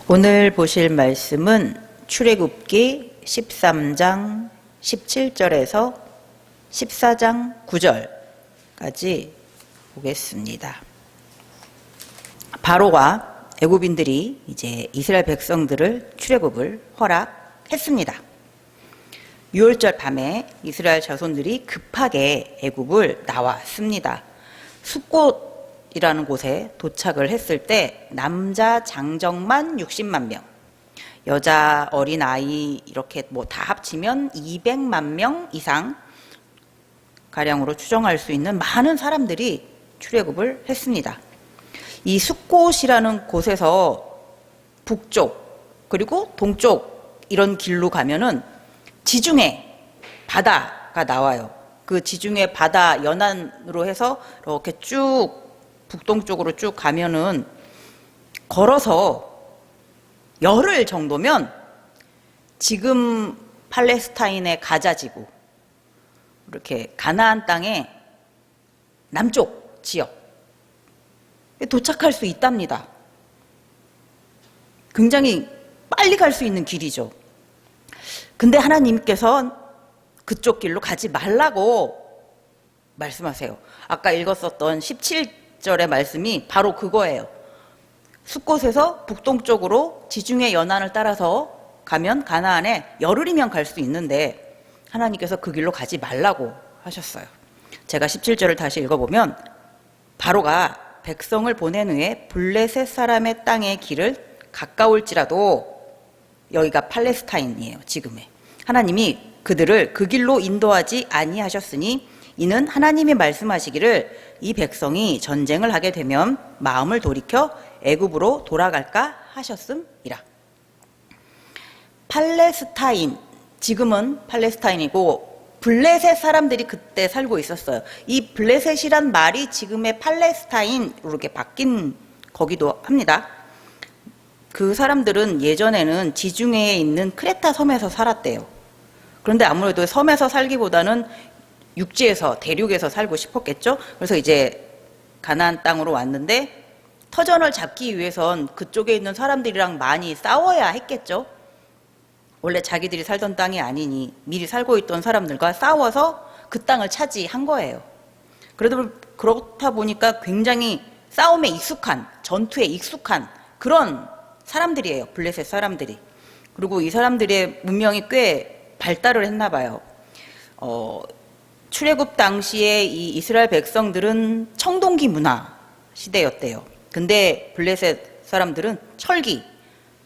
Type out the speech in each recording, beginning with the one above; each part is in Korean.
오늘 보실 말씀은 출애굽기 13장 17절에서 14장 9절까지 보겠습니다. 바로가 애굽인들이 이제 이스라엘 백성들을 출애굽을 허락했습니다. 6월절 밤에 이스라엘 자손들이 급하게 애굽을 나왔습니다. 숫곳이라는 곳에 도착을 했을 때 남자 장정만 60만 명, 여자 어린아이 이렇게 다 합치면 200만 명 이상 가량으로 추정할 수 있는 많은 사람들이 출애굽을 했습니다. 이 숫곳이라는 곳에서 북쪽 그리고 동쪽 이런 길로 가면은 지중해 바다가 나와요. 그 지중해 바다 연안으로 해서 이렇게 쭉 북동쪽으로 쭉 가면은 걸어서 열흘 정도면 지금 팔레스타인의 가자지구, 이렇게 가나안 땅의 남쪽 지역 도착할 수 있답니다. 굉장히 빨리 갈 수 있는 길이죠. 근데 하나님께서 그쪽 길로 가지 말라고 말씀하세요. 아까 읽었었던 17절의 말씀이 바로 그거예요. 숫곳에서 북동쪽으로 지중해 연안을 따라서 가면 가나안에 열흘이면 갈 수 있는데 하나님께서 그 길로 가지 말라고 하셨어요. 제가 17절을 다시 읽어보면 바로가 백성을 보낸 후에 블레셋 사람의 땅의 길을 가까울지라도, 여기가 팔레스타인이에요. 지금의 하나님이 그들을 그 길로 인도하지 아니하셨으니 이는 하나님이 말씀하시기를 이 백성이 전쟁을 하게 되면 마음을 돌이켜 애굽으로 돌아갈까 하셨음이라. 팔레스타인, 지금은 팔레스타인이고 블레셋 사람들이 그때 살고 있었어요. 이 블레셋이란 말이 지금의 팔레스타인으로 이렇게 바뀐 거기도 합니다. 그 사람들은 예전에는 지중해에 있는 크레타 섬에서 살았대요. 그런데 아무래도 섬에서 살기보다는 육지에서, 대륙에서 살고 싶었겠죠. 그래서 이제 가나안 땅으로 왔는데 터전을 잡기 위해선 그쪽에 있는 사람들이랑 많이 싸워야 했겠죠. 원래 자기들이 살던 땅이 아니니 미리 살고 있던 사람들과 싸워서 그 땅을 차지한 거예요. 그렇다 보니까 굉장히 싸움에 익숙한, 전투에 익숙한 그런 사람들이에요. 블레셋 사람들이. 그리고 이 사람들의 문명이 꽤 발달을 했나 봐요. 출애굽 당시에 이 이스라엘 백성들은 청동기 문화 시대였대요. 근데 블레셋 사람들은 철기,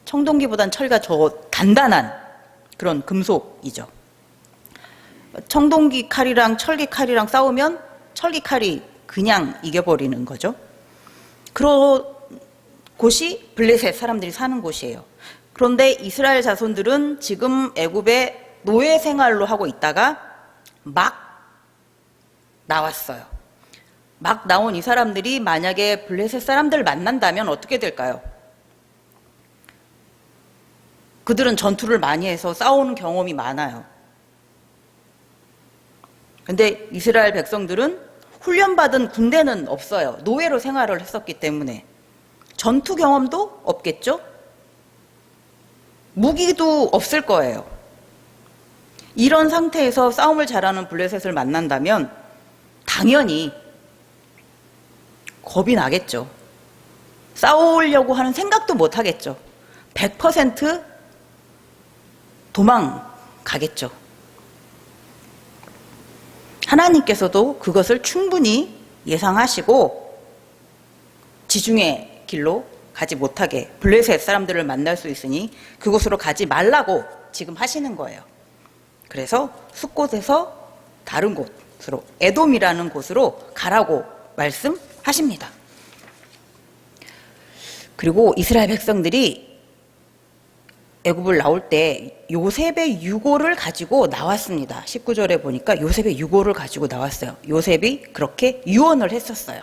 청동기보단 철기가 더 단단한 그런 금속이죠. 청동기 칼이랑 철기 칼이랑 싸우면 철기 칼이 그냥 이겨버리는 거죠. 그런 곳이 블레셋 사람들이 사는 곳이에요. 그런데 이스라엘 자손들은 지금 애굽에 노예 생활로 하고 있다가 막 나왔어요. 막 나온 이 사람들이 만약에 블레셋 사람들 만난다면 어떻게 될까요? 그들은 전투를 많이 해서 싸우는 경험이 많아요. 근데 이스라엘 백성들은 훈련받은 군대는 없어요. 노예로 생활을 했었기 때문에 전투 경험도 없겠죠? 무기도 없을 거예요. 이런 상태에서 싸움을 잘하는 블레셋을 만난다면 당연히 겁이 나겠죠. 싸우려고 하는 생각도 못 하겠죠. 100% 도망가겠죠. 하나님께서도 그것을 충분히 예상하시고 지중해 길로 가지 못하게 블레셋 사람들을 만날 수 있으니 그곳으로 가지 말라고 지금 하시는 거예요. 그래서 숫곳에서 다른 곳으로, 에돔이라는 곳으로 가라고 말씀하십니다. 그리고 이스라엘 백성들이 애굽을 나올 때 요셉의 유고를 가지고 나왔습니다. 19절에 보니까 요셉의 유고를 가지고 나왔어요. 요셉이 그렇게 유언을 했었어요.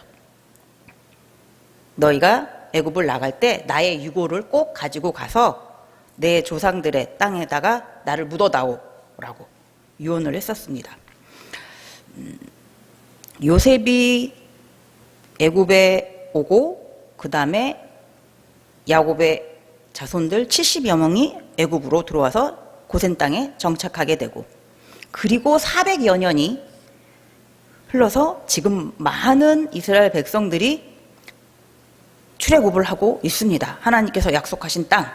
너희가 애굽을 나갈 때 나의 유고를 꼭 가지고 가서 내 조상들의 땅에다가 나를 묻어다오라고 유언을 했었습니다. 요셉이 애굽에 오고 그 다음에 야곱의 자손들 70여 명이 애굽으로 들어와서 고센 땅에 정착하게 되고, 그리고 400여 년이 흘러서 지금 많은 이스라엘 백성들이 출애굽을 하고 있습니다. 하나님께서 약속하신 땅,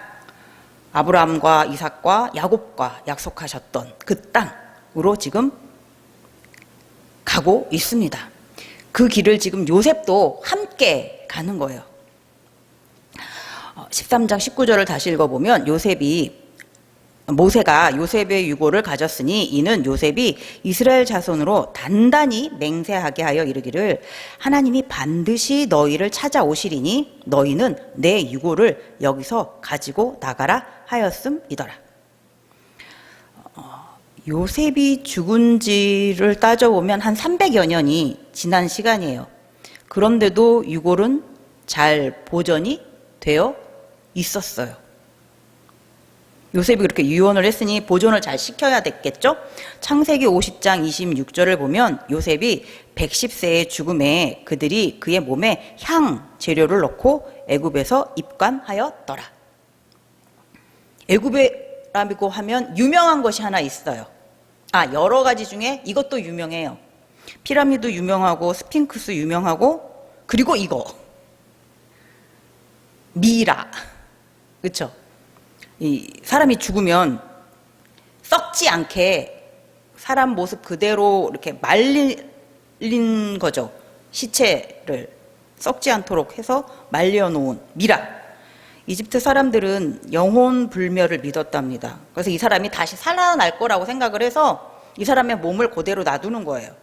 아브라함과 이삭과 야곱과 약속하셨던 그 땅으로 지금 가고 있습니다. 그 길을 지금 요셉도 함께 가는 거예요. 13장 19절을 다시 읽어보면 모세가 요셉의 유고를 가졌으니 이는 요셉이 이스라엘 자손으로 단단히 맹세하게 하여 이르기를 하나님이 반드시 너희를 찾아오시리니 너희는 내 유고를 여기서 가지고 나가라 하였음이더라. 요셉이 죽은 지를 따져보면 한 300여 년이 지난 시간이에요. 그런데도 유골은 잘 보존이 되어 있었어요. 요셉이 그렇게 유언을 했으니 보존을 잘 시켜야 됐겠죠? 창세기 50장 26절을 보면 요셉이 110세의 죽음에 그들이 그의 몸에 향 재료를 넣고 애굽에서 입관하였더라. 애굽이라고 하면 유명한 것이 하나 있어요. 여러 가지 중에 이것도 유명해요. 피라미드 유명하고 스핑크스 유명하고, 그리고 이거 미라, 그렇죠? 이 사람이 죽으면 썩지 않게 사람 모습 그대로 이렇게 말린 거죠. 시체를 썩지 않도록 해서 말려놓은 미라. 이집트 사람들은 영혼 불멸을 믿었답니다. 그래서 이 사람이 다시 살아날 거라고 생각을 해서 이 사람의 몸을 그대로 놔두는 거예요.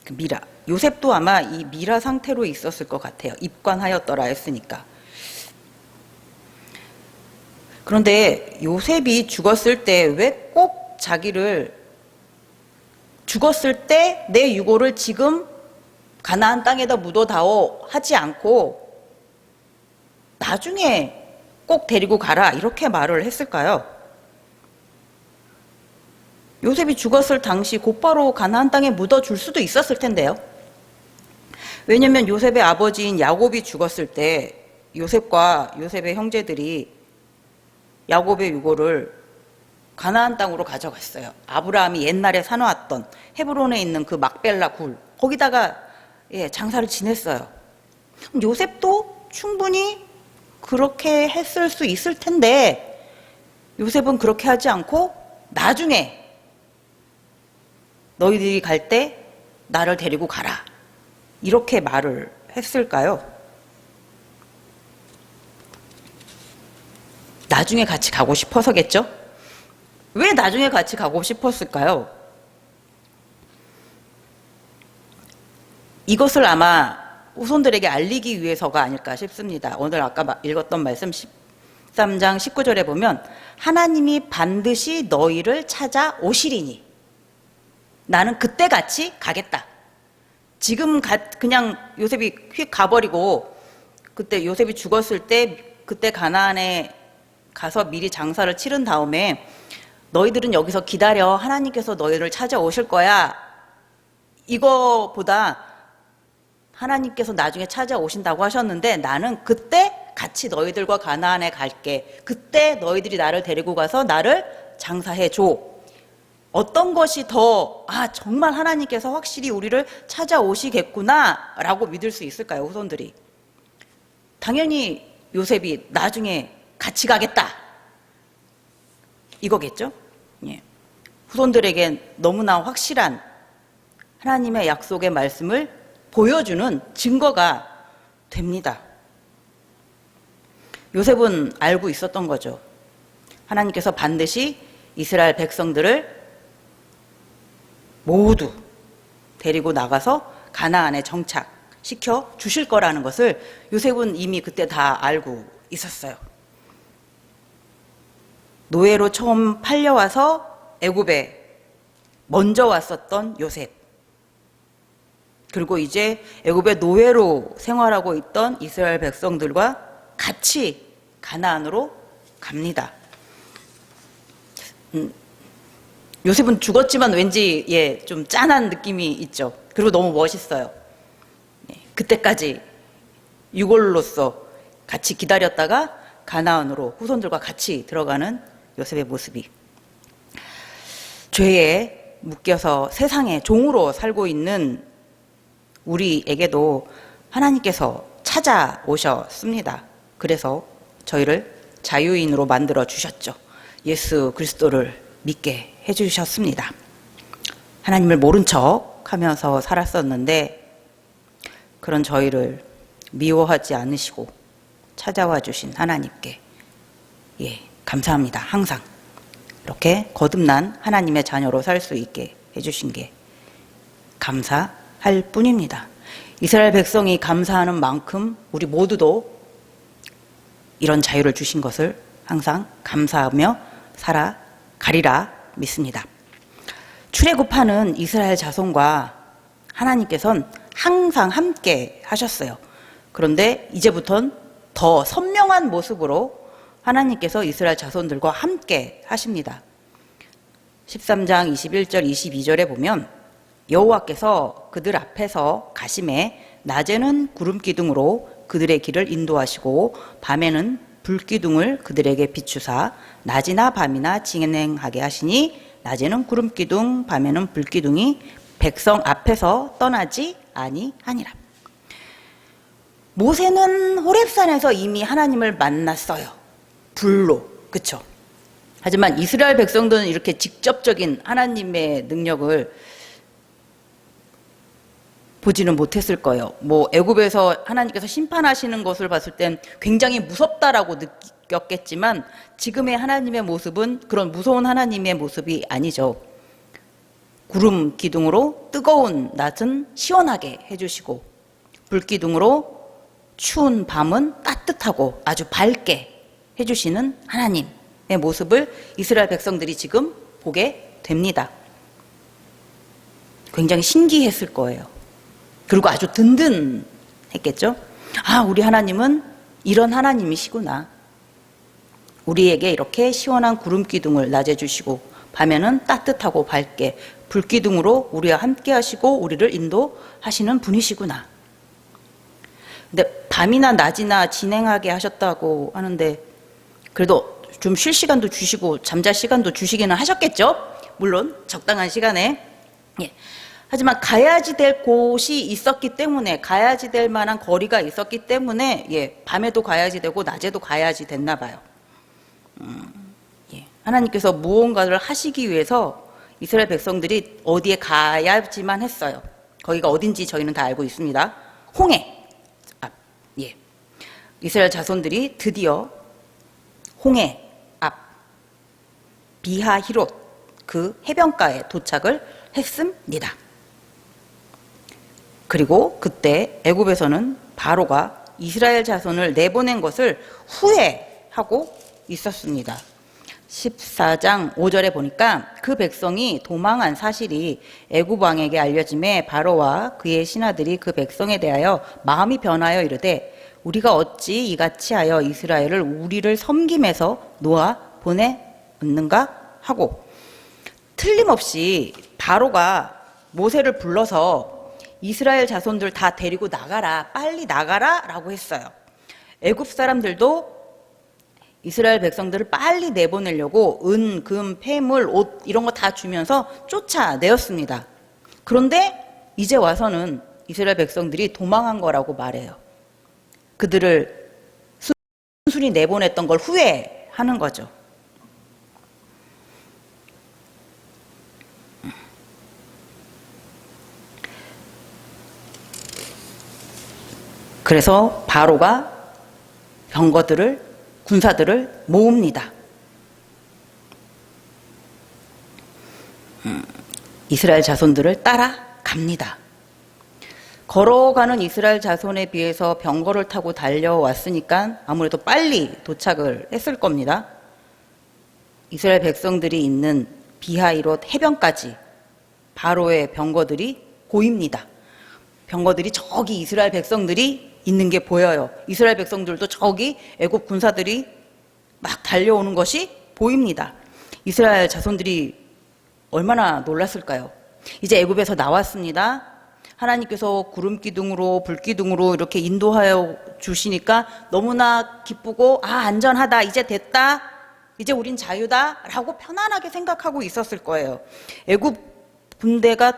그 미라. 요셉도 아마 이 미라 상태로 있었을 것 같아요. 입관하였더라 했으니까. 그런데 요셉이 죽었을 때 왜 꼭 자기를 죽었을 때 내 유고를 지금 가나안 땅에다 묻어다오 하지 않고 나중에 꼭 데리고 가라 이렇게 말을 했을까요? 요셉이 죽었을 당시 곧바로 가나안 땅에 묻어줄 수도 있었을 텐데요. 왜냐하면 요셉의 아버지인 야곱이 죽었을 때 요셉과 요셉의 형제들이 야곱의 유고를 가나안 땅으로 가져갔어요. 아브라함이 옛날에 사놓았던 헤브론에 있는 그 막벨라 굴, 거기다가 장사를 지냈어요. 요셉도 충분히 그렇게 했을 수 있을 텐데 요셉은 그렇게 하지 않고 나중에 너희들이 갈 때 나를 데리고 가라 이렇게 말을 했을까요? 나중에 같이 가고 싶어서겠죠? 왜 나중에 같이 가고 싶었을까요? 이것을 아마 후손들에게 알리기 위해서가 아닐까 싶습니다. 오늘 아까 읽었던 말씀 13장 19절에 보면 하나님이 반드시 너희를 찾아오시리니 나는 그때 같이 가겠다. 지금 그냥 요셉이 휙 가버리고 그때 요셉이 죽었을 때 그때 가나안에 가서 미리 장사를 치른 다음에 너희들은 여기서 기다려. 하나님께서 너희를 찾아오실 거야. 이거보다 하나님께서 나중에 찾아오신다고 하셨는데 나는 그때 같이 너희들과 가나안에 갈게. 그때 너희들이 나를 데리고 가서 나를 장사해 줘. 어떤 것이 더 정말 하나님께서 확실히 우리를 찾아오시겠구나 라고 믿을 수 있을까요? 후손들이. 당연히 요셉이 나중에 같이 가겠다 이거겠죠? 예. 후손들에겐 너무나 확실한 하나님의 약속의 말씀을 보여주는 증거가 됩니다. 요셉은 알고 있었던 거죠. 하나님께서 반드시 이스라엘 백성들을 모두 데리고 나가서 가나안에 정착시켜 주실 거라는 것을 요셉은 이미 그때 다 알고 있었어요. 노예로 처음 팔려와서 애굽에 먼저 왔었던 요셉, 그리고 이제 애굽의 노예로 생활하고 있던 이스라엘 백성들과 같이 가나안으로 갑니다. 요셉은 죽었지만 왠지 좀 짠한 느낌이 있죠. 그리고 너무 멋있어요. 그때까지 유골로서 같이 기다렸다가 가나안으로 후손들과 같이 들어가는 요셉의 모습이, 죄에 묶여서 세상의 종으로 살고 있는 우리에게도 하나님께서 찾아오셨습니다. 그래서 저희를 자유인으로 만들어 주셨죠. 예수 그리스도를 믿게 해주셨습니다. 하나님을 모른 척 하면서 살았었는데 그런 저희를 미워하지 않으시고 찾아와 주신 하나님께 감사합니다. 항상 이렇게 거듭난 하나님의 자녀로 살 수 있게 해주신 게 감사할 뿐입니다. 이스라엘 백성이 감사하는 만큼 우리 모두도 이런 자유를 주신 것을 항상 감사하며 살아가리라 믿습니다. 출애굽하는 이스라엘 자손과 하나님께서는 항상 함께 하셨어요. 그런데 이제부터는 더 선명한 모습으로 하나님께서 이스라엘 자손들과 함께 하십니다. 13장 21절 22절에 보면 여호와께서 그들 앞에서 가심에 낮에는 구름 기둥으로 그들의 길을 인도하시고 밤에는 불기둥을 그들에게 비추사 낮이나 밤이나 진행하게 하시니 낮에는 구름 기둥 밤에는 불기둥이 백성 앞에서 떠나지 아니하니라. 모세는 호렙산에서 이미 하나님을 만났어요. 불로. 그쵸? 하지만 이스라엘 백성들은 이렇게 직접적인 하나님의 능력을 보지는 못했을 거예요. 애굽에서 하나님께서 심판하시는 것을 봤을 땐 굉장히 무섭다라고 느꼈겠지만 지금의 하나님의 모습은 그런 무서운 하나님의 모습이 아니죠. 구름 기둥으로 뜨거운 낮은 시원하게 해주시고 불기둥으로 추운 밤은 따뜻하고 아주 밝게 해주시는 하나님의 모습을 이스라엘 백성들이 지금 보게 됩니다. 굉장히 신기했을 거예요. 그리고 아주 든든했겠죠. 우리 하나님은 이런 하나님이시구나. 우리에게 이렇게 시원한 구름 기둥을 낮에 주시고 밤에는 따뜻하고 밝게 불기둥으로 우리와 함께 하시고 우리를 인도하시는 분이시구나. 근데 밤이나 낮이나 진행하게 하셨다고 하는데 그래도 좀 쉴 시간도 주시고 잠잘 시간도 주시기는 하셨겠죠. 물론 적당한 시간에. 하지만 가야지 될 곳이 있었기 때문에, 가야지 될 만한 거리가 있었기 때문에 밤에도 가야지 되고 낮에도 가야지 됐나 봐요. 하나님께서 무언가를 하시기 위해서 이스라엘 백성들이 어디에 가야지만 했어요. 거기가 어딘지 저희는 다 알고 있습니다. 홍해 앞. 이스라엘 자손들이 드디어 홍해 앞 비하히롯 그 해변가에 도착을 했습니다. 그리고 그때 애굽에서는 바로가 이스라엘 자손을 내보낸 것을 후회하고 있었습니다. 14장 5절에 보니까 그 백성이 도망한 사실이 애굽 왕에게 알려짐에 바로와 그의 신하들이 그 백성에 대하여 마음이 변하여 이르되 우리가 어찌 이같이 하여 이스라엘을 우리를 섬김에서 놓아 보내었는가 하고, 틀림없이 바로가 모세를 불러서 이스라엘 자손들 다 데리고 나가라, 빨리 나가라 라고 했어요. 애굽 사람들도 이스라엘 백성들을 빨리 내보내려고 은, 금, 폐물, 옷 이런 거 다 주면서 쫓아내었습니다. 그런데 이제 와서는 이스라엘 백성들이 도망한 거라고 말해요. 그들을 순순히 내보냈던 걸 후회하는 거죠. 그래서 바로가 병거들을, 군사들을 모읍니다. 이스라엘 자손들을 따라갑니다. 걸어가는 이스라엘 자손에 비해서 병거를 타고 달려왔으니까 아무래도 빨리 도착을 했을 겁니다. 이스라엘 백성들이 있는 비하히롯 해변까지 바로의 병거들이 보입니다. 병거들이 저기 이스라엘 백성들이 있는 게 보여요. 이스라엘 백성들도 저기 애굽 군사들이 막 달려오는 것이 보입니다. 이스라엘 자손들이 얼마나 놀랐을까요? 이제 애굽에서 나왔습니다. 하나님께서 구름 기둥으로 불 기둥으로 이렇게 인도하여 주시니까 너무나 기쁘고 안전하다, 이제 됐다, 이제 우린 자유다라고 편안하게 생각하고 있었을 거예요. 애굽 군대가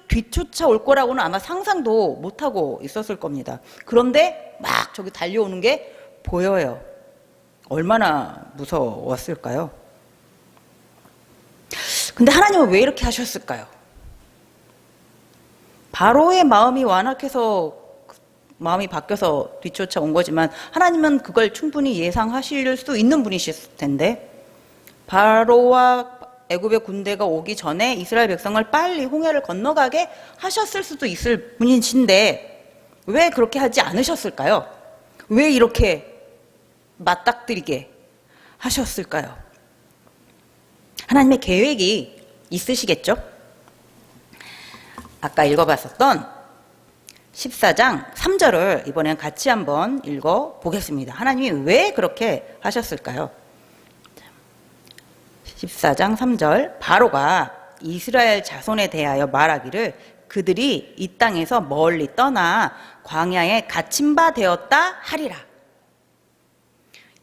뒤쫓아올 거라고는 아마 상상도 못하고 있었을 겁니다. 그런데 막 저기 달려오는 게 보여요. 얼마나 무서웠을까요? 근데 하나님은 왜 이렇게 하셨을까요? 바로의 마음이 완악해서 마음이 바뀌어서 뒤쫓아온 거지만 하나님은 그걸 충분히 예상하실 수 있는 분이실 텐데, 바로와 애굽의 군대가 오기 전에 이스라엘 백성을 빨리 홍해를 건너가게 하셨을 수도 있을 분이신데 왜 그렇게 하지 않으셨을까요? 왜 이렇게 맞닥뜨리게 하셨을까요? 하나님의 계획이 있으시겠죠? 아까 읽어봤었던 14장 3절을 이번엔 같이 한번 읽어보겠습니다. 하나님이 왜 그렇게 하셨을까요? 14장 3절, 바로가 이스라엘 자손에 대하여 말하기를 그들이 이 땅에서 멀리 떠나 광야에 갇힌 바 되었다 하리라.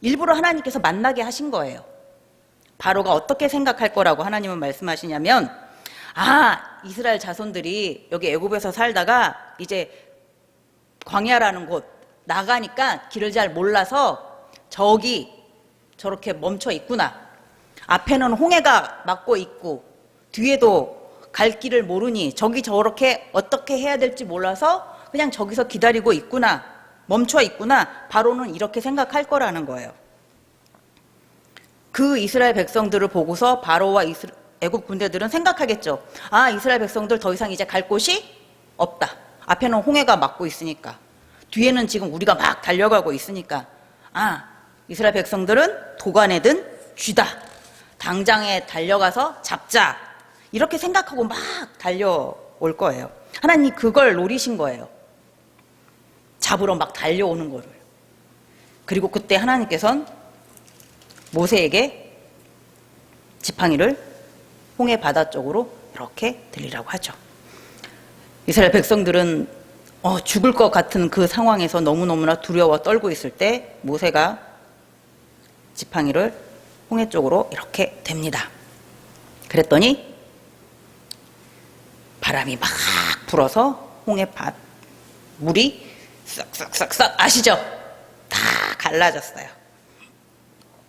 일부러 하나님께서 만나게 하신 거예요. 바로가 어떻게 생각할 거라고 하나님은 말씀하시냐면, 이스라엘 자손들이 여기 애굽에서 살다가 이제 광야라는 곳 나가니까 길을 잘 몰라서 저기 저렇게 멈춰 있구나. 앞에는 홍해가 막고 있고 뒤에도 갈 길을 모르니 저기 저렇게 어떻게 해야 될지 몰라서 그냥 저기서 기다리고 있구나, 멈춰 있구나. 바로는 이렇게 생각할 거라는 거예요. 그 이스라엘 백성들을 보고서 바로와 애굽 군대들은 생각하겠죠. 이스라엘 백성들 더 이상 이제 갈 곳이 없다. 앞에는 홍해가 막고 있으니까, 뒤에는 지금 우리가 막 달려가고 있으니까, 이스라엘 백성들은 도가내든 쥐다, 당장에 달려가서 잡자, 이렇게 생각하고 막 달려올 거예요. 하나님이 그걸 노리신 거예요. 잡으러 막 달려오는 거를. 그리고 그때 하나님께서는 모세에게 지팡이를 홍해 바다 쪽으로 이렇게 들리라고 하죠. 이스라엘 백성들은 죽을 것 같은 그 상황에서 너무너무나 두려워 떨고 있을 때 모세가 지팡이를 홍해 쪽으로 이렇게 댑니다. 그랬더니 바람이 막 불어서 홍해 물이 싹싹싹싹, 아시죠? 다 갈라졌어요.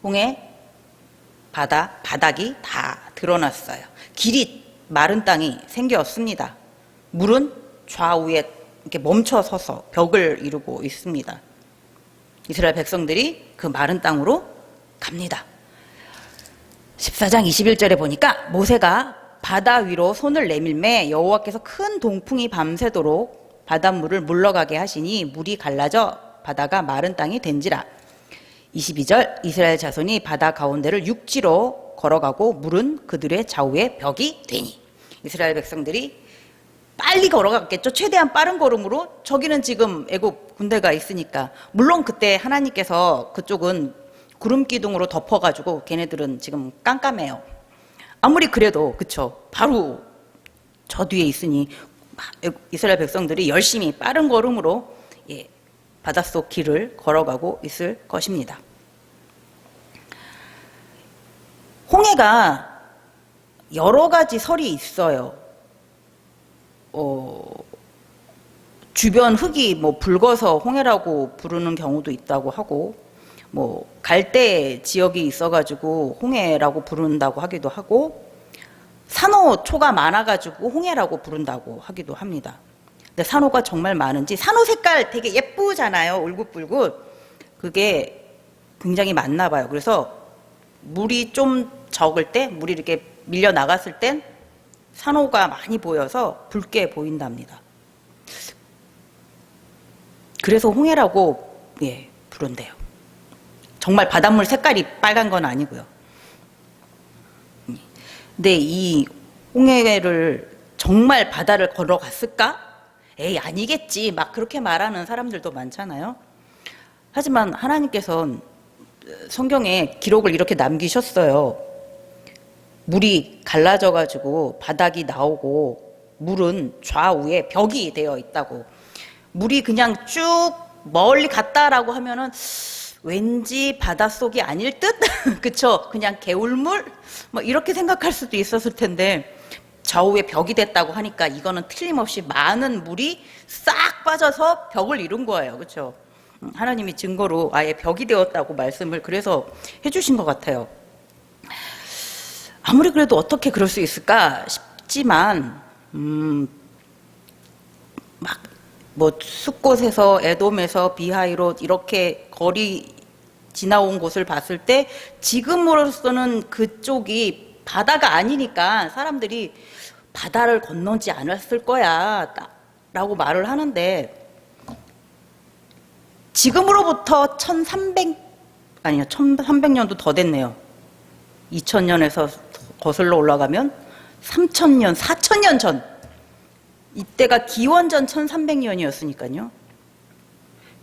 홍해 바닥이 다 드러났어요. 길이 마른 땅이 생겼습니다. 물은 좌우에 이렇게 멈춰 서서 벽을 이루고 있습니다. 이스라엘 백성들이 그 마른 땅으로 갑니다. 14장 21절에 보니까 모세가 바다 위로 손을 내밀매 여호와께서 큰 동풍이 밤새도록 바닷물을 물러가게 하시니 물이 갈라져 바다가 마른 땅이 된지라. 22절, 이스라엘 자손이 바다 가운데를 육지로 걸어가고 물은 그들의 좌우에 벽이 되니. 이스라엘 백성들이 빨리 걸어갔겠죠. 최대한 빠른 걸음으로. 저기는 지금 애굽 군대가 있으니까. 물론 그때 하나님께서 그쪽은 구름 기둥으로 덮어가지고 걔네들은 지금 깜깜해요. 아무리 그래도 그쵸, 바로 저 뒤에 있으니 이스라엘 백성들이 열심히 빠른 걸음으로 바닷속 길을 걸어가고 있을 것입니다. 홍해가 여러 가지 설이 있어요. 주변 흙이 붉어서 홍해라고 부르는 경우도 있다고 하고, 갈대 지역이 있어가지고 홍해라고 부른다고 하기도 하고, 산호초가 많아가지고 홍해라고 부른다고 하기도 합니다. 근데 산호가 정말 많은지, 산호 색깔 되게 예쁘잖아요. 울긋불긋. 그게 굉장히 많나 봐요. 그래서 물이 좀 적을 때, 물이 이렇게 밀려 나갔을 땐 산호가 많이 보여서 붉게 보인답니다. 그래서 홍해라고 부른대요. 정말 바닷물 색깔이 빨간 건 아니고요. 근데 이 홍해를 정말 바다를 걸어갔을까? 에이, 아니겠지. 막 그렇게 말하는 사람들도 많잖아요. 하지만 하나님께서는 성경에 기록을 이렇게 남기셨어요. 물이 갈라져가지고 바닥이 나오고 물은 좌우에 벽이 되어 있다고. 물이 그냥 쭉 멀리 갔다라고 하면은 왠지 바닷속이 아닐 듯? 그쵸? 그냥 개울물? 뭐 이렇게 생각할 수도 있었을 텐데 좌우에 벽이 됐다고 하니까 이거는 틀림없이 많은 물이 싹 빠져서 벽을 이룬 거예요. 그쵸? 하나님이 증거로 아예 벽이 되었다고 말씀을 그래서 해주신 것 같아요. 아무리 그래도 어떻게 그럴 수 있을까 싶지만 막 뭐 숲곳에서 에돔에서 비하이롯 이렇게 거리 지나온 곳을 봤을 때 지금으로서는 그쪽이 바다가 아니니까 사람들이 바다를 건너지 않았을 거야 라고 말을 하는데 지금으로부터 1300년도 더 됐네요. 2000년에서 거슬러 올라가면 3000년, 4000년 전. 이때가 기원전 1300년이었으니까요.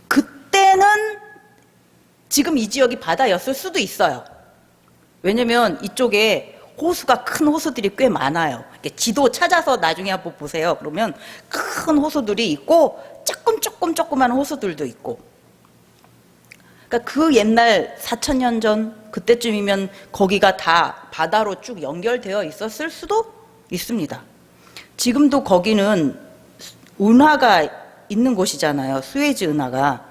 그때는 지금 이 지역이 바다였을 수도 있어요. 왜냐면 이쪽에 호수가 큰 호수들이 꽤 많아요. 지도 찾아서 나중에 한번 보세요. 그러면 큰 호수들이 있고 조그만 호수들도 있고. 그러니까 그 옛날 4000년 전 그때쯤이면 거기가 다 바다로 쭉 연결되어 있었을 수도 있습니다. 지금도 거기는 운하가 있는 곳이잖아요. 수에즈 운하가.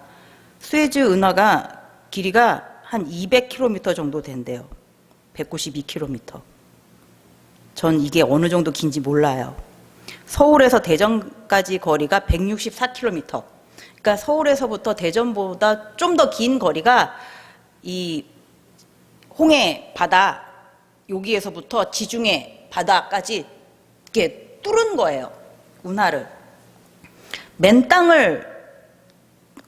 수에즈 운하가 길이가 한 200km 정도 된대요. 192km. 전 이게 어느 정도 긴지 몰라요. 서울에서 대전까지 거리가 164km. 그러니까 서울에서부터 대전보다 좀 더 긴 거리가 이 홍해 바다 여기에서부터 지중해 바다까지 이렇게 뚫은 거예요. 운하를. 맨 땅을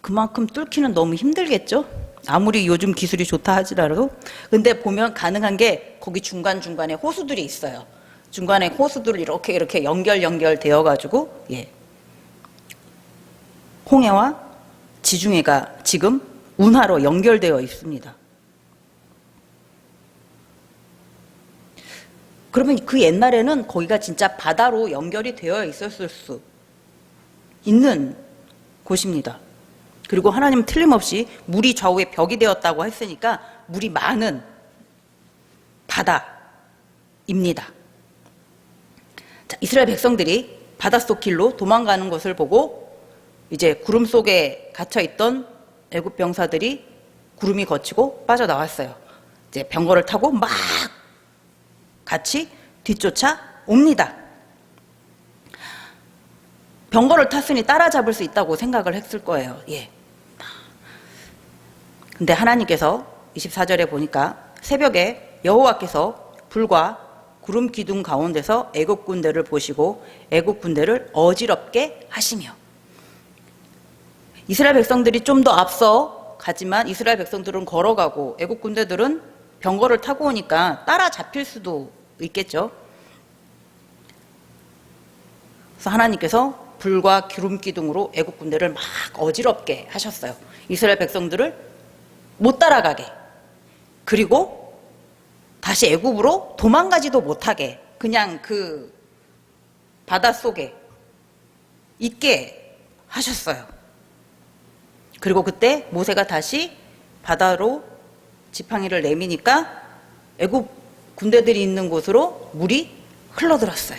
그만큼 뚫기는 너무 힘들겠죠? 아무리 요즘 기술이 좋다 하지라도. 근데 보면 가능한 게 거기 중간중간에 호수들이 있어요. 중간에 호수들을 이렇게 연결되어 가지고 예. 홍해와 지중해가 지금 운하로 연결되어 있습니다. 그러면 그 옛날에는 거기가 진짜 바다로 연결이 되어 있었을 수 있는 곳입니다. 그리고 하나님은 틀림없이 물이 좌우에 벽이 되었다고 했으니까 물이 많은 바다입니다. 자, 이스라엘 백성들이 바닷속 길로 도망가는 것을 보고 이제 구름 속에 갇혀있던 애굽 병사들이 구름이 거치고 빠져나왔어요. 이제 병거를 타고 막 같이 뒤쫓아 옵니다. 병거를 탔으니 따라잡을 수 있다고 생각을 했을 거예요. 예. 근데 하나님께서 24절에 보니까 새벽에 여호와께서 불과 구름 기둥 가운데서 애굽 군대를 보시고 애굽 군대를 어지럽게 하시며. 이스라엘 백성들이 좀 더 앞서 가지만 이스라엘 백성들은 걸어가고 애굽 군대들은 병거를 타고 오니까 따라잡힐 수도 있겠죠. 그래서 하나님께서 불과 기름 기둥으로 애굽 군대를 막 어지럽게 하셨어요. 이스라엘 백성들을 못 따라가게. 그리고 다시 애굽으로 도망가지도 못하게 그냥 그 바닷속에 있게 하셨어요. 그리고 그때 모세가 다시 바다로 지팡이를 내미니까 애굽 군대들이 있는 곳으로 물이 흘러들었어요.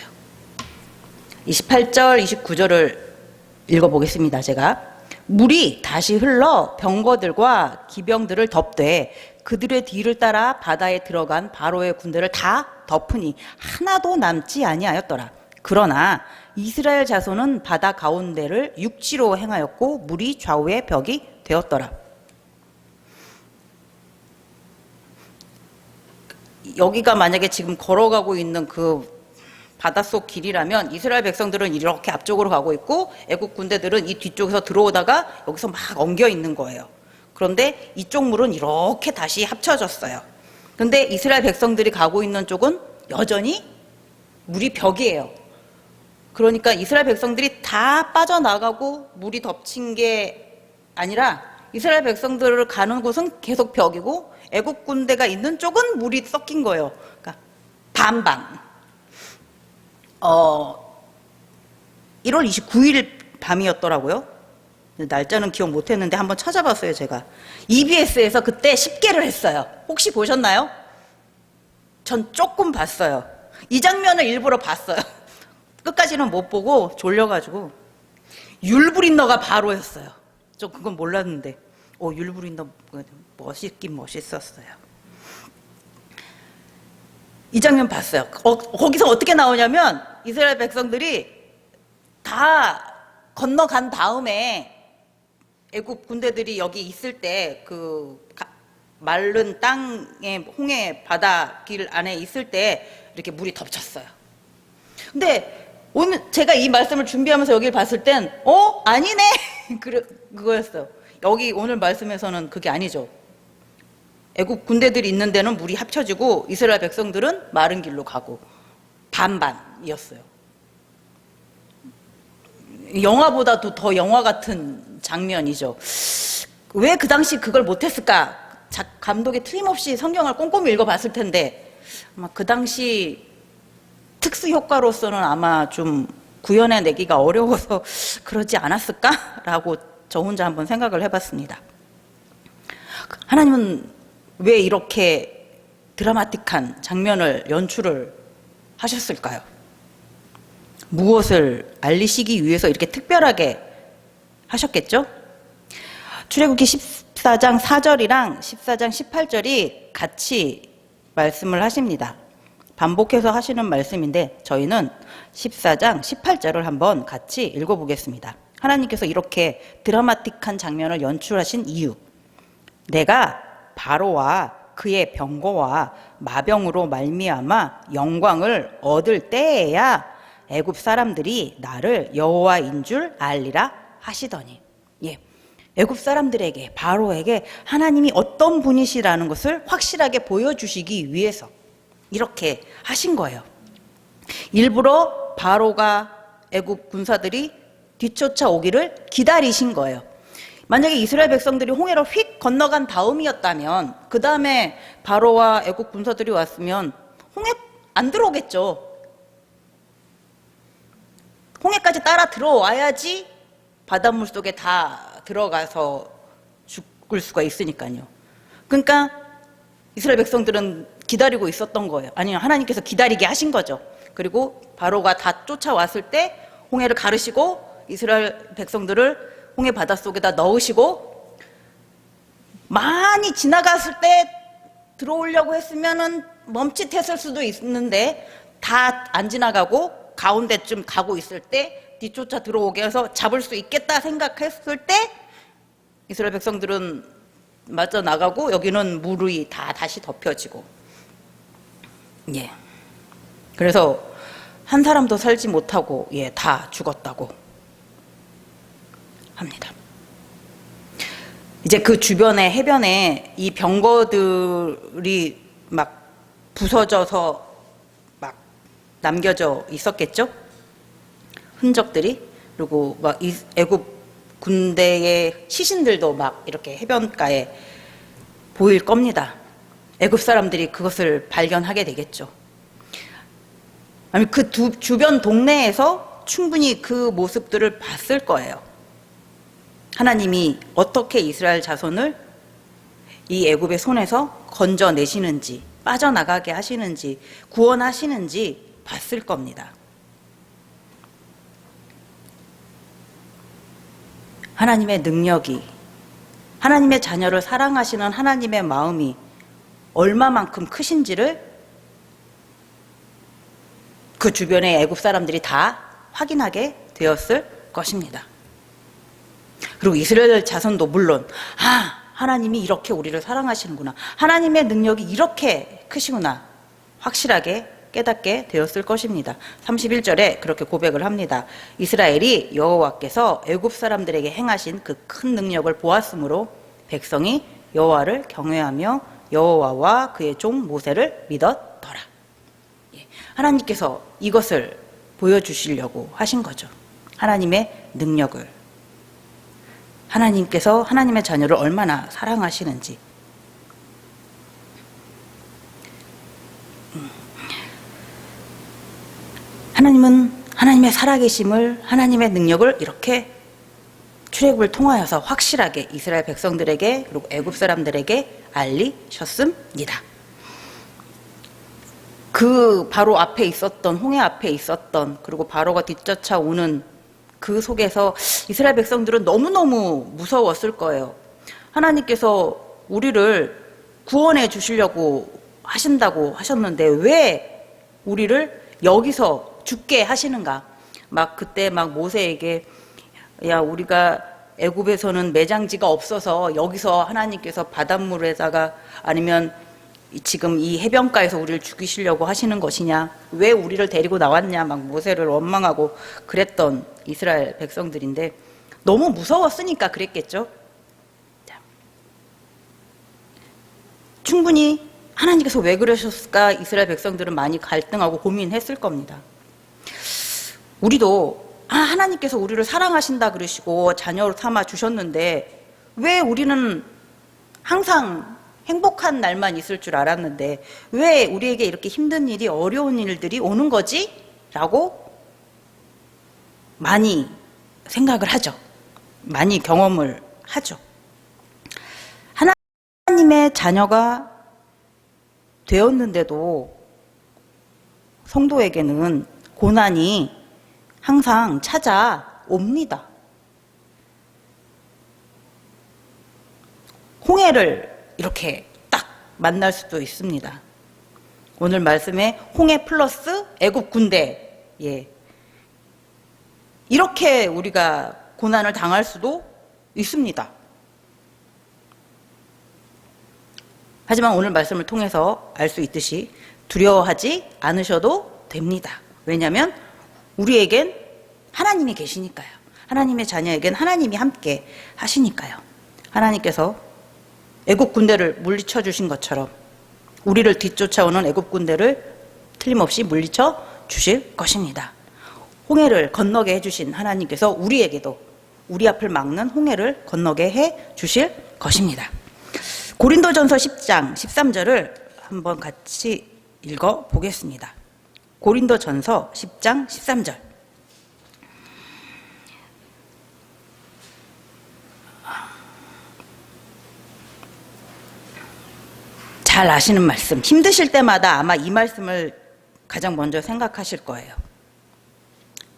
28절, 29절을 읽어보겠습니다. 제가. 물이 다시 흘러 병거들과 기병들을 덮되 그들의 뒤를 따라 바다에 들어간 바로의 군대를 다 덮으니 하나도 남지 아니하였더라. 그러나 이스라엘 자손은 바다 가운데를 육지로 행하였고 물이 좌우의 벽이 되었더라. 여기가 만약에 지금 걸어가고 있는 그 바닷속 길이라면 이스라엘 백성들은 이렇게 앞쪽으로 가고 있고 애국 군대들은 이 뒤쪽에서 들어오다가 여기서 막 엉겨 있는 거예요. 그런데 이쪽 물은 이렇게 다시 합쳐졌어요. 그런데 이스라엘 백성들이 가고 있는 쪽은 여전히 물이 벽이에요. 그러니까 이스라엘 백성들이 다 빠져나가고 물이 덮친 게 아니라 이스라엘 백성들을 가는 곳은 계속 벽이고 애국 군대가 있는 쪽은 물이 섞인 거예요. 그러니까 반반. 1월 29일 밤이었더라고요. 날짜는 기억 못했는데 한번 찾아봤어요, 제가. EBS에서 그때 10개를 했어요. 혹시 보셨나요? 전 조금 봤어요. 이 장면을 일부러 봤어요. 끝까지는 못 보고 졸려가지고. 율브린너가 바로였어요. 저 그건 몰랐는데. 율브린너 멋있긴 멋있었어요. 이 장면 봤어요. 거기서 어떻게 나오냐면 이스라엘 백성들이 다 건너간 다음에 애굽 군대들이 여기 있을 때 그 마른 땅에 홍해 바다 길 안에 있을 때 이렇게 물이 덮쳤어요. 근데 오늘 제가 이 말씀을 준비하면서 여기를 봤을 땐 아니네 그거였어요. 여기 오늘 말씀에서는 그게 아니죠. 애굽 군대들이 있는 데는 물이 합쳐지고 이스라엘 백성들은 마른 길로 가고 반반이었어요. 영화보다도 더 영화 같은 장면이죠. 왜 그 당시 그걸 못했을까? 감독이 틀림없이 성경을 꼼꼼히 읽어봤을 텐데 아마 그 당시 특수 효과로서는 아마 좀 구현해내기가 어려워서 그러지 않았을까라고 저 혼자 한번 생각을 해봤습니다. 하나님은 왜 이렇게 드라마틱한 장면을 연출을 하셨을까요? 무엇을 알리시기 위해서 이렇게 특별하게 하셨겠죠? 출애굽기 14장 4절이랑 14장 18절이 같이 말씀을 하십니다. 반복해서 하시는 말씀인데 저희는 14장 18절을 한번 같이 읽어보겠습니다. 하나님께서 이렇게 드라마틱한 장면을 연출하신 이유. 내가 바로와 그의 병거와 마병으로 말미암아 영광을 얻을 때에야 애굽 사람들이 나를 여호와인 줄 알리라 하시더니. 애굽 사람들에게 바로에게 하나님이 어떤 분이시라는 것을 확실하게 보여주시기 위해서 이렇게 하신 거예요. 일부러 바로가 애굽 군사들이 뒤쫓아 오기를 기다리신 거예요. 만약에 이스라엘 백성들이 홍해를 휙 건너간 다음이었다면 그 다음에 바로와 애굽 군사들이 왔으면 홍해 안 들어오겠죠. 홍해까지 따라 들어와야지 바닷물 속에 다 들어가서 죽을 수가 있으니까요. 그러니까 이스라엘 백성들은 기다리고 있었던 거예요. 아니요, 하나님께서 기다리게 하신 거죠. 그리고 바로가 다 쫓아왔을 때 홍해를 가르시고 이스라엘 백성들을 홍해 바닷속에다 넣으시고 많이 지나갔을 때 들어오려고 했으면은 멈칫했을 수도 있는데 다 안 지나가고 가운데쯤 가고 있을 때 뒤쫓아 들어오게 해서 잡을 수 있겠다 생각했을 때 이스라엘 백성들은 맞아 나가고 여기는 물이 다 다시 덮여지고 그래서 한 사람도 살지 못하고 다 죽었다고 합니다. 이제 그 주변의 해변에 이 병거들이 막 부서져서 막 남겨져 있었겠죠? 흔적들이. 그리고 막 애굽 군대의 시신들도 막 이렇게 해변가에 보일 겁니다. 애굽 사람들이 그것을 발견하게 되겠죠. 아니 그 주변 동네에서 충분히 그 모습들을 봤을 거예요. 하나님이 어떻게 이스라엘 자손을 이 애굽의 손에서 건져내시는지, 빠져나가게 하시는지, 구원하시는지 봤을 겁니다. 하나님의 능력이, 하나님의 자녀를 사랑하시는 하나님의 마음이 얼마만큼 크신지를 그 주변의 애굽 사람들이 다 확인하게 되었을 것입니다. 그리고 이스라엘 자손도 물론 하나님이 이렇게 우리를 사랑하시는구나, 하나님의 능력이 이렇게 크시구나 확실하게 깨닫게 되었을 것입니다. 31절에 그렇게 고백을 합니다. 이스라엘이 여호와께서 애굽 사람들에게 행하신 그 큰 능력을 보았으므로 백성이 여호와를 경외하며 여호와와 그의 종 모세를 믿었더라. 하나님께서 이것을 보여주시려고 하신 거죠. 하나님의 능력을, 하나님께서 하나님의 자녀를 얼마나 사랑하시는지. 하나님은 하나님의 살아계심을, 하나님의 능력을 이렇게 출애굽을 통하여서 확실하게 이스라엘 백성들에게 그리고 애굽 사람들에게 알리셨습니다. 그 바로 앞에 있었던, 홍해 앞에 있었던, 그리고 바로가 뒤쫓아오는 그 속에서 이스라엘 백성들은 너무너무 무서웠을 거예요. 하나님께서 우리를 구원해 주시려고 하신다고 하셨는데 왜 우리를 여기서 죽게 하시는가? 막 그때 막 모세에게 야, 우리가 애굽에서는 매장지가 없어서 여기서 하나님께서 바닷물에다가 아니면 지금 이 해변가에서 우리를 죽이시려고 하시는 것이냐? 왜 우리를 데리고 나왔냐? 막 모세를 원망하고 그랬던 이스라엘 백성들인데 너무 무서웠으니까 그랬겠죠? 충분히 하나님께서 왜 그러셨을까? 이스라엘 백성들은 많이 갈등하고 고민했을 겁니다. 우리도 하나님께서 우리를 사랑하신다 그러시고 자녀로 삼아 주셨는데 왜 우리는 항상 행복한 날만 있을 줄 알았는데 왜 우리에게 이렇게 힘든 일이, 어려운 일들이 오는 거지? 라고 많이 생각을 하죠. 많이 경험을 하죠. 하나님의 자녀가 되었는데도 성도에게는 고난이 항상 찾아옵니다. 홍해를 이렇게 딱 만날 수도 있습니다. 오늘 말씀에 홍해 플러스 애굽 군대, 예, 이렇게 우리가 고난을 당할 수도 있습니다. 하지만 오늘 말씀을 통해서 알 수 있듯이 두려워하지 않으셔도 됩니다. 왜냐하면 우리에겐 하나님이 계시니까요. 하나님의 자녀에겐 하나님이 함께 하시니까요. 하나님께서 애굽 군대를 물리쳐 주신 것처럼 우리를 뒤쫓아오는 애굽 군대를 틀림없이 물리쳐 주실 것입니다. 홍해를 건너게 해주신 하나님께서 우리에게도 우리 앞을 막는 홍해를 건너게 해 주실 것입니다. 고린도전서 10장 13절을 한번 같이 읽어 보겠습니다. 고린도전서 10장 13절. 잘 아시는 말씀, 힘드실 때마다 아마 이 말씀을 가장 먼저 생각하실 거예요.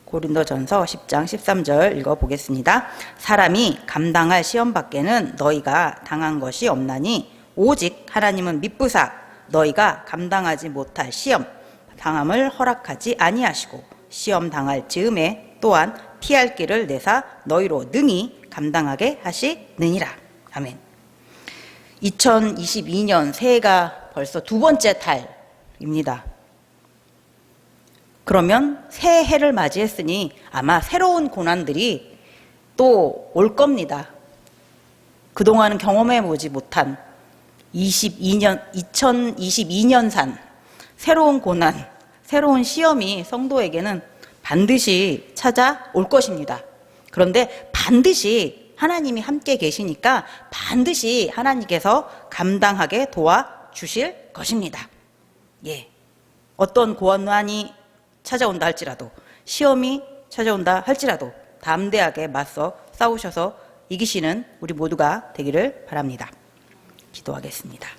고린도전서 10장 13절 읽어보겠습니다. 사람이 감당할 시험 밖에는 너희가 당한 것이 없나니 오직 하나님은 미쁘사 너희가 감당하지 못할 시험 당함을 허락하지 아니하시고 시험 당할 즈음에 또한 피할 길을 내사 너희로 능히 감당하게 하시느니라. 아멘. 2022년 새해가 벌써 두 번째 달입니다. 그러면 새해를 맞이했으니 아마 새로운 고난들이 또 올 겁니다. 그동안은 경험해보지 못한 2022년산 새로운 고난, 새로운 시험이 성도에게는 반드시 찾아올 것입니다. 그런데 반드시 하나님이 함께 계시니까 반드시 하나님께서 감당하게 도와주실 것입니다. 예. 어떤 고난이 찾아온다 할지라도, 시험이 찾아온다 할지라도 담대하게 맞서 싸우셔서 이기시는 우리 모두가 되기를 바랍니다. 기도하겠습니다.